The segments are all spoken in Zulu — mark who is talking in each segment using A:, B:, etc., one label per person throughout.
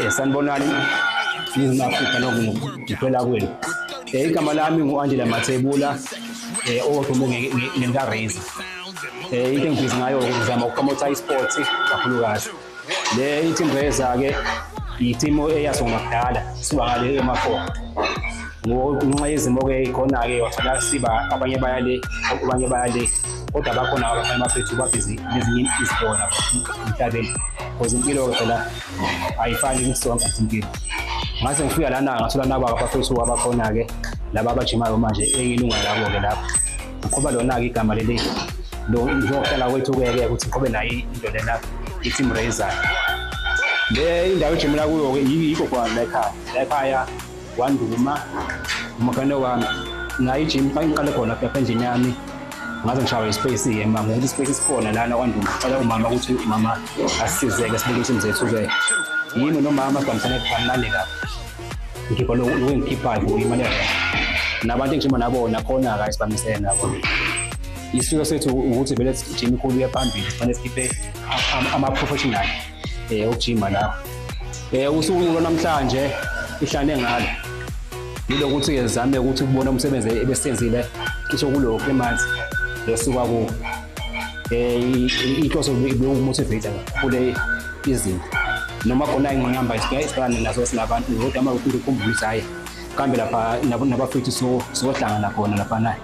A: Sanibonani Ningizimu Afrika nokuphela kwenu. Igama lami ngu-Angela Mathebula odume ngenka Razor. Into engibhizi ngayo ukuzama ukupromotha i-sports kakhulukazi. Le team Razor ke i-team eyasungulwa kudala suka ngale ema-4. Ngenxa yezimo ke ikhona ke wathola siba abanye bayale kodwa bakhona abafana bafethu babhizi nezinye izibona emhlabeni. Because impilo ke phela ayifani kusonke impilo. Ngase ngifika lana ngathola naba abafethu abakhona ke laba abajimayo manje eyilunga labo ke lapho. Ngoba lona ke igama leli lo ngizohlala kwethu ke ukuthi qobe nayo into lena i-team Razor. Le indawo ejimela kuyo ke yikho khona la ekhaya wanduma umakano wami nayi gym ngiqale khona phela endlini yami ngaze ngishawa ispace ke mama ukuthi ispace sikhona lana kwanduma cela umama ukuthi umama asizeke sibekise imzethu ke yimi nomama sibambisane phambilani lapha ngikhipha lo ngikhiphayo imali yakhe nabantu engijima nabona khona ka sibambisene nabo isiko sethu ukuthi vele gym ikhulu yaphambili kufanele sikhiphe ama-professional ukujima lapho usuku namhlanje ihlane ngalo yilokuthi ngizame ukuthi kubona umsebenzi ebesenzile cishe kulokho emanzi lesuka ku inhloso bekumotivate kule izinto noma khona ingqamba isikane naso sinabantu kodwa ama ukukhumbulisa hayi kambe lapha nabafethu sohlangana khona lapha naye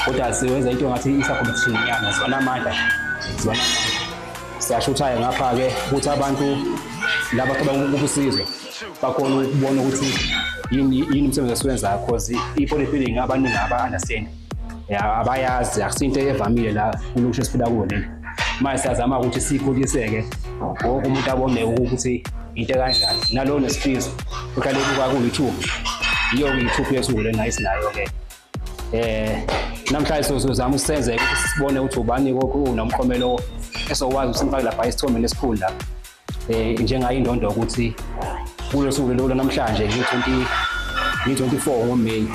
A: kodwa siwenza into ngathi isa-competition nyana zona amandla siyashuthayo ngapha ke ukuthi abantu laba abakusizo bakhona ukubona ukuthi yini umsebenzi esiwenzayo because i-bodybuilding abaningi aba-understand abayazi akusinto evamile la kulokhu esiphila kuwo lena manje siyazama ukuthi sikhuliseke wonke umuntu abone ukuthi into kanjani nalo nesifiso uhlale ku-YouTube yiyo ku-YouTube yethu lena esinayo ke namhlanje sizozama usenze ukuthi sibone ukuthi ubani nomklomelo esokwazi usimfake lapha isithombe lesikhulu lapha njengayindondo ukuthi kulo suku lelo namhlanje ngi-24 ngoMeyi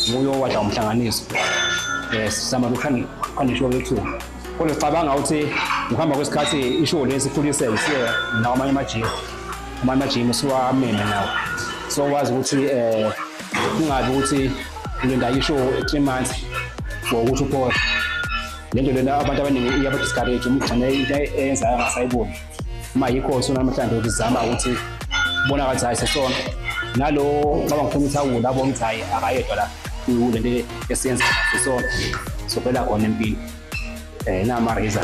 A: nguyo wada umhlanganiso sama ukukhanisho lethu kodwa sicabanga ukuthi ukuhamba kwesikhathi ishow lesikhuliseke siye nawo amanye amajim siwameme nawo sokwazi ukuthi kungabi ukuthi ulinda ishow 3 months for ukuthi uphola lento lena abantu abaningi iyaba-discourage umugcine into eyenzayo angasayiboni uma yikho namhlanje ukuzama ukuthi bonakala hayi sesona nalo ngaba ngifuna ukuthi awula abone ukuthi hayi akayedwa la kulento esiyenza sesona sophela khona empilo nama Razor